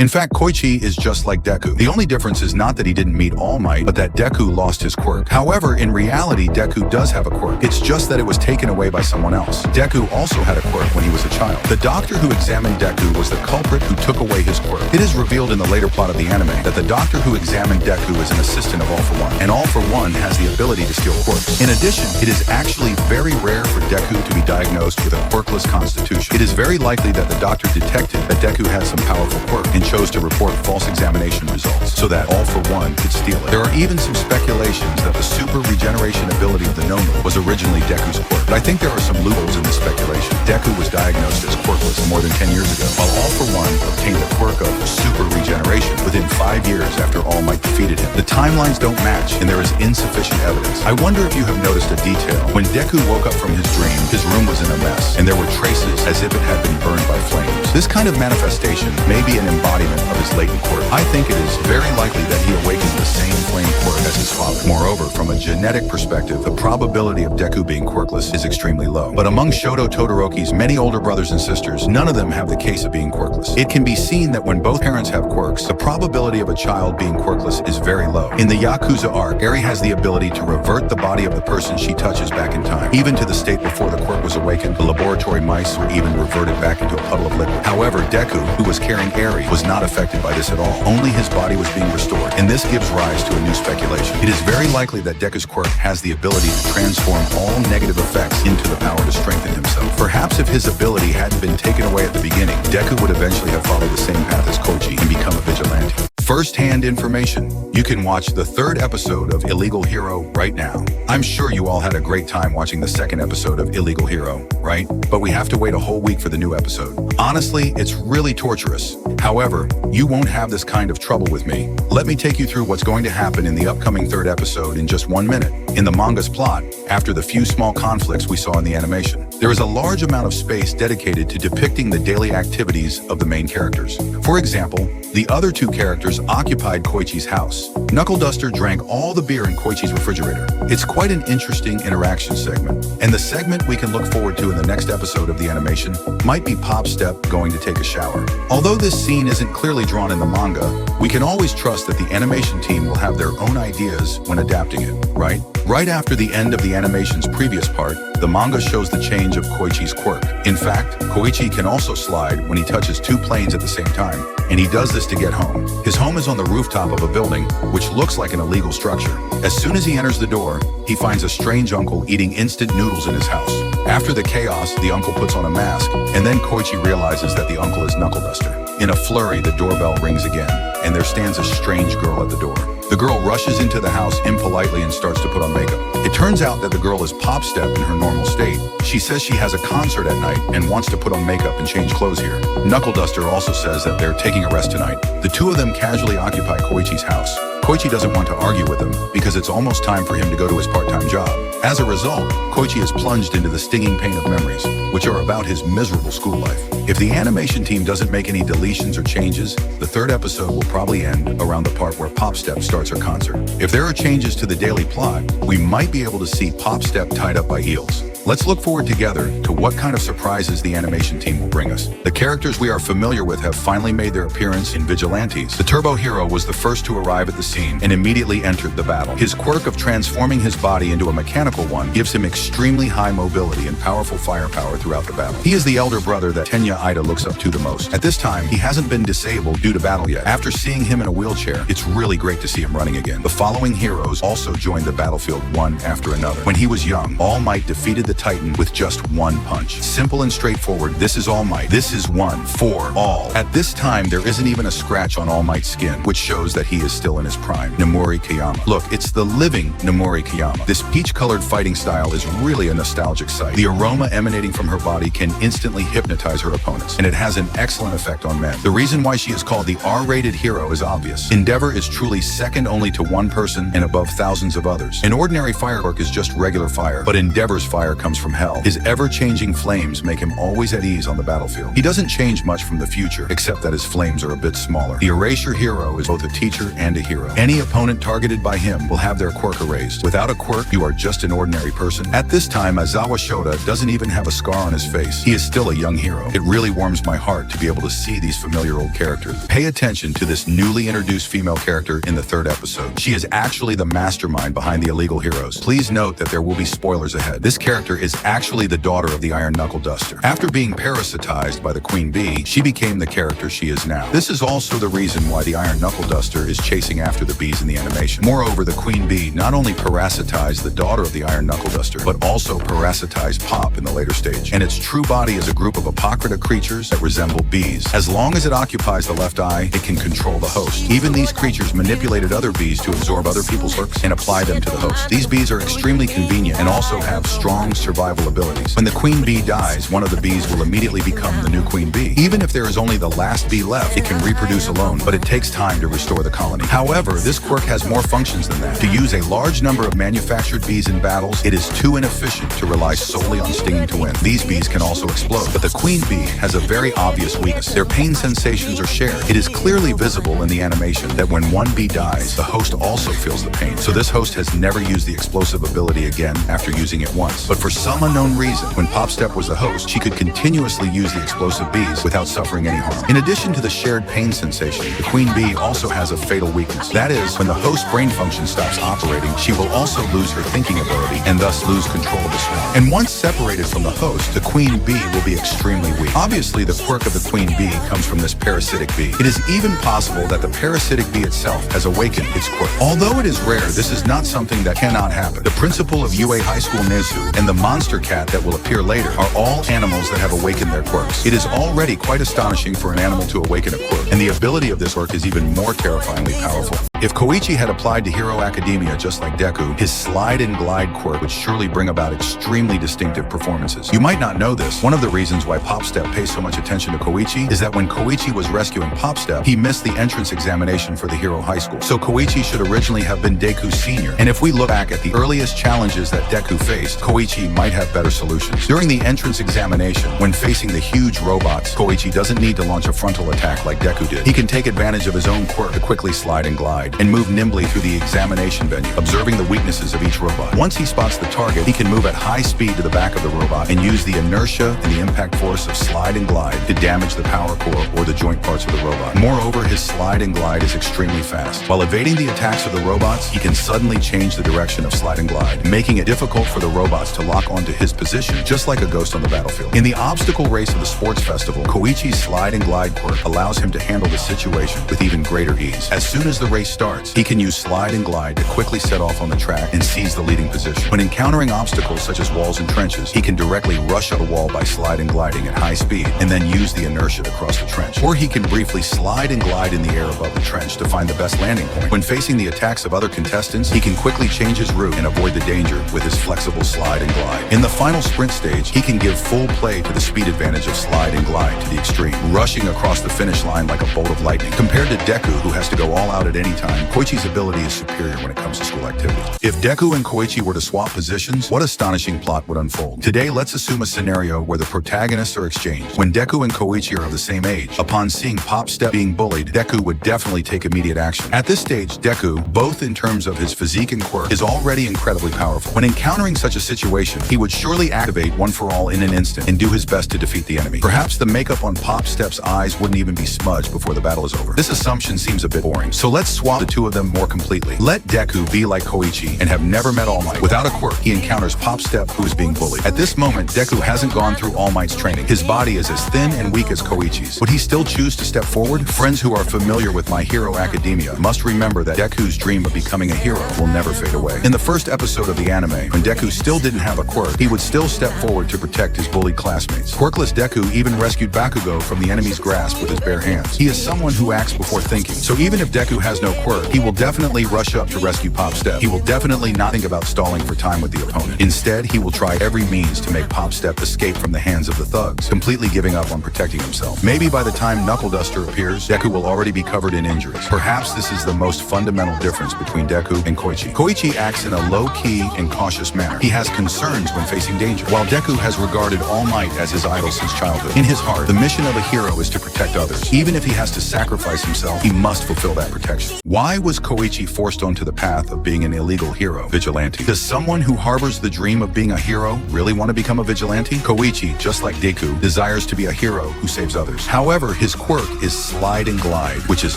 In fact, Koichi is just like Deku. The only difference is not that he didn't meet All Might, but that Deku lost his quirk. However, in reality, Deku does have a quirk. It's just that it was taken away by someone else. Deku also had a quirk when he was a child. The doctor who examined Deku was the culprit who took away his quirk. It is revealed in the later plot of the anime that the doctor who examined Deku is an assistant of All For One, and All For One has the ability to steal quirks. In addition, it is actually very rare for Deku to be diagnosed with a quirkless constitution. It is very likely that the doctor detected that Deku had some powerful quirk and chose to report false examination results so that All For One could steal it. There are even some speculations that the super regeneration ability of the Nomu was originally Deku's quirk, but I think there are some loopholes in the speculation. Deku was diagnosed as quirkless more than 10 years ago, while All For One obtained a quirk of super regeneration within 5 years after All Might defeated him. The timelines don't match, and there is insufficient evidence. I wonder if you have noticed a detail. When Deku woke up from his dream, his room was in a mess, and there were traces as if it had been burned by flames. This kind of manifestation may be an embodiment of his latent quirk. I think it is very likely that he awakened the same flame quirk as his father. Moreover, from a genetic perspective, the probability of Deku being quirkless is extremely low. But among Shoto Todoroki's many older brothers and sisters, none of them have the case of being quirkless. It can be seen that when both parents have quirks, the probability of a child being quirkless is very low. In the Yakuza arc, Eri has the ability to revert the body of the person she touches back in time, even to the state before the quirk was awakened. The laboratory mice were even reverted back into a puddle of liquid. However, Deku, who was carrying Eri, was not affected by this at all. Only his body was being restored, and this gives rise to a new speculation. It is very likely that Deku's quirk has the ability to transform all negative effects into the power to strengthen himself. Perhaps if his ability hadn't been taken away at the beginning, Deku would eventually have followed the same path as Koichi and become a vigilante. First-hand information. You can watch the 3rd episode of Illegal Hero right now. I'm sure you all had a great time watching the 2nd episode of Illegal Hero, right? But we have to wait a whole week for the new episode. Honestly, it's really torturous. However, you won't have this kind of trouble with me. Let me take you through what's going to happen in the upcoming 3rd episode in just 1 minute. In the manga's plot, after the few small conflicts we saw in the animation, there is a large amount of space dedicated to depicting the daily activities of the main characters. For example, the other 2 characters occupied Koichi's house. Knuckle Duster drank all the beer in Koichi's refrigerator. It's quite an interesting interaction segment, and the segment we can look forward to in the next episode of the animation might be Pop Step going to take a shower. Although this scene isn't clearly drawn in the manga, we can always trust that the animation team will have their own ideas when adapting it, right? Right after the end of the animation's previous part, the manga shows the change of Koichi's quirk. In fact, Koichi can also slide when he touches 2 planes at the same time, and he does this to get home. His home is on the rooftop of a building, which looks like an illegal structure. As soon as he enters the door, he finds a strange uncle eating instant noodles in his house. After the chaos, the uncle puts on a mask, and then Koichi realizes that the uncle is Knuckle Duster. In a flurry, the doorbell rings again, and there stands a strange girl at the door. The girl rushes into the house impolitely and starts to put on makeup. It turns out that the girl is Pop Step in her normal state. She says she has a concert at night and wants to put on makeup and change clothes here. Knuckle Duster also says that they're taking a rest tonight. The 2 of them casually occupy Koichi's house. Koichi doesn't want to argue with him because it's almost time for him to go to his part-time job. As a result, Koichi is plunged into the stinging pain of memories, which are about his miserable school life. If the animation team doesn't make any deletions or changes, the 3rd episode will probably end around the part where Pop Step starts her concert. If there are changes to the daily plot, we might be able to see Pop Step tied up by eels. Let's look forward together to what kind of surprises the animation team will bring us. The characters we are familiar with have finally made their appearance in Vigilantes. The Turbo Hero was the first to arrive at the scene and immediately entered the battle. His quirk of transforming his body into a mechanical one gives him extremely high mobility and powerful firepower throughout the battle. He is the elder brother that Tenya Ida looks up to the most. At this time, he hasn't been disabled due to battle yet. After seeing him in a wheelchair, it's really great to see him running again. The following heroes also joined the battlefield one after another. When he was young, All Might defeated the Titan with just 1 punch. Simple and straightforward, this is All Might. This is 1 for all. At this time, there isn't even a scratch on All Might's skin, which shows that he is still in his prime. Namori Kiyama. Look, it's the living Namori Kiyama. This peach-colored fighting style is really a nostalgic sight. The aroma emanating from her body can instantly hypnotize her opponents, and it has an excellent effect on men. The reason why she is called the R-rated hero is obvious. Endeavor is truly second only to one person and above thousands of others. An ordinary firework is just regular fire, but Endeavor's fire comes from hell. His ever-changing flames make him always at ease on the battlefield. He doesn't change much from the future, except that his flames are a bit smaller. The Erasure Hero is both a teacher and a hero. Any opponent targeted by him will have their quirk erased. Without a quirk, you are just an ordinary person. At this time, Aizawa Shota doesn't even have a scar on his face. He is still a young hero. It really warms my heart to be able to see these familiar old characters. Pay attention to this newly introduced female character in the 3rd episode. She is actually the mastermind behind the illegal heroes. Please note that there will be spoilers ahead. This character is actually the daughter of the Iron Knuckle Duster. After being parasitized by the Queen Bee, she became the character she is now. This is also the reason why the Iron Knuckle Duster is chasing after the bees in the animation. Moreover, the Queen Bee not only parasitized the daughter of the Iron Knuckle Duster, but also parasitized Pop in the later stage. And its true body is a group of Apocrypha creatures that resemble bees. As long as it occupies the left eye, it can control the host. Even these creatures manipulated other bees to absorb other people's quirks and apply them to the host. These bees are extremely convenient and also have strong survival abilities. When the Queen Bee dies, one of the bees will immediately become the new Queen Bee. Even if there is only the last bee left, it can reproduce alone, but it takes time to restore the colony. However, this quirk has more functions than that. To use a large number of manufactured bees in battles, it is too inefficient to rely solely on stinging to win. These bees can also explode, but the Queen Bee has a very obvious weakness. Their pain sensations are shared. It is clearly visible in the animation that when one bee dies, the host also feels the pain. So this host has never used the explosive ability again after using it once. But for some unknown reason, when Popstep was the host, she could continuously use the explosive bees without suffering any harm. In addition to the shared pain sensation, the Queen Bee also has a fatal weakness. That is, when the host's brain function stops operating, she will also lose her thinking ability and thus lose control of the swarm. And once separated from the host, the Queen Bee will be extremely weak. Obviously, the quirk of the Queen Bee comes from this parasitic bee. It is even possible that the parasitic bee itself has awakened its quirk. Although it is rare, this is not something that cannot happen. The principal of UA High School Nezu and the monster cat that will appear later are all animals that have awakened their quirks. It is already quite astonishing for an animal to awaken a quirk, and the ability of this quirk is even more terrifyingly powerful. If Koichi had applied to Hero Academia just like Deku, his slide and glide quirk would surely bring about extremely distinctive performances. You might not know this. One of the reasons why Popstep pays so much attention to Koichi is that when Koichi was rescuing Popstep, he missed the entrance examination for the Hero High School. So Koichi should originally have been Deku's senior. And if we look back at the earliest challenges that Deku faced, Koichi might have better solutions. During the entrance examination, when facing the huge robots, Koichi doesn't need to launch a frontal attack like Deku did. He can take advantage of his own quirk to quickly slide and glide and move nimbly through the examination venue, observing the weaknesses of each robot. Once he spots the target, he can move at high speed to the back of the robot and use the inertia and the impact force of slide and glide to damage the power core or the joint parts of the robot. Moreover, his slide and glide is extremely fast. While evading the attacks of the robots, he can suddenly change the direction of slide and glide, making it difficult for the robots to lock onto his position, just like a ghost on the battlefield. In the obstacle race of the sports festival, Koichi's slide and glide quirk allows him to handle the situation with even greater ease. As soon as the race starts, he can use slide and glide to quickly set off on the track and seize the leading position. When encountering obstacles such as walls and trenches, he can directly rush up a wall by slide and gliding at high speed and then use the inertia to cross the trench. Or he can briefly slide and glide in the air above the trench to find the best landing point. When facing the attacks of other contestants, he can quickly change his route and avoid the danger with his flexible slide and glide. In the final sprint stage, he can give full play to the speed advantage of slide and glide to the extreme, rushing across the finish line like a bolt of lightning. Compared to Deku, who has to go all out at any time, Koichi's ability is superior when it comes to school activities. If Deku and Koichi were to swap positions, what astonishing plot would unfold? Today, let's assume a scenario where the protagonists are exchanged. When Deku and Koichi are of the same age, upon seeing Popstep being bullied, Deku would definitely take immediate action. At this stage, Deku, both in terms of his physique and quirk, is already incredibly powerful. When encountering such a situation, he would surely activate One for All in an instant and do his best to defeat the enemy. Perhaps the makeup on Popstep's eyes wouldn't even be smudged before the battle is over. This assumption seems a bit boring, so let's swap the two of them more completely. Let Deku be like Koichi and have never met All Might. Without a quirk, he encounters Popstep, who is being bullied. At this moment, Deku hasn't gone through All Might's training. His body is as thin and weak as Koichi's. Would he still choose to step forward? Friends who are familiar with My Hero Academia must remember that Deku's dream of becoming a hero will never fade away. In the first episode of the anime, when Deku still didn't have a quirk, he would still step forward to protect his bullied classmates. Quirkless Deku even rescued Bakugo from the enemy's grasp with his bare hands. He is someone who acts before thinking, so even if Deku has no quirk, he will definitely rush up to rescue Pop Step. He will definitely not think about stalling for time with the opponent. Instead, he will try every means to make Pop Step escape from the hands of the thugs, completely giving up on protecting himself. Maybe by the time Knuckle Duster appears, Deku will already be covered in injuries. Perhaps this is the most fundamental difference between Deku and Koichi. Koichi acts in a low-key and cautious manner. He has concerns when facing danger, while Deku has regarded All Might as his idol since childhood. In his heart, the mission of a hero is to protect others. Even if he has to sacrifice himself, he must fulfill that protection. Why was Koichi forced onto the path of being an illegal hero, vigilante? Does someone who harbors the dream of being a hero really want to become a vigilante? Koichi, just like Deku, desires to be a hero who saves others. However, his quirk is Slide and Glide, which is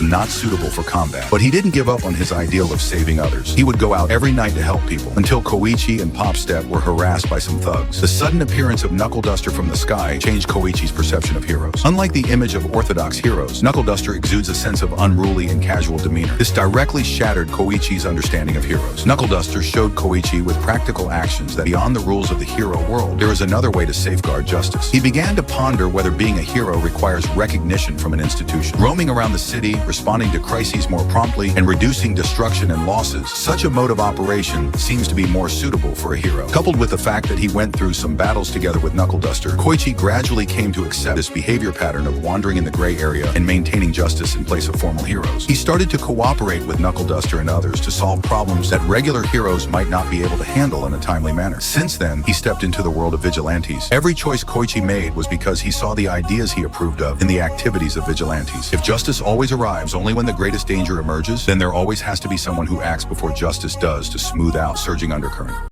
not suitable for combat. But he didn't give up on his ideal of saving others. He would go out every night to help people, until Koichi and Pop Step were harassed by some thugs. The sudden appearance of Knuckle Duster from the sky changed Koichi's perception of heroes. Unlike the image of orthodox heroes, Knuckle Duster exudes a sense of unruly and casual demeanor. This directly shattered Koichi's understanding of heroes. Knuckle Duster showed Koichi with practical actions that beyond the rules of the hero world, there is another way to safeguard justice. He began to ponder whether being a hero requires recognition from an institution. Roaming around the city, responding to crises more promptly, and reducing destruction and losses, such a mode of operation seems to be more suitable for a hero. Coupled with the fact that he went through some battles together with Knuckle Duster, Koichi gradually came to accept this behavior pattern of wandering in the gray area and maintaining justice in place of formal heroes. He started to cooperate with Knuckle Duster and others to solve problems that regular heroes might not be able to handle in a timely manner. Since then, he stepped into the world of vigilantes. Every choice Koichi made was because he saw the ideas he approved of in the activities of vigilantes. If justice always arrives only when the greatest danger emerges, then there always has to be someone who acts before justice does to smooth out surging undercurrent.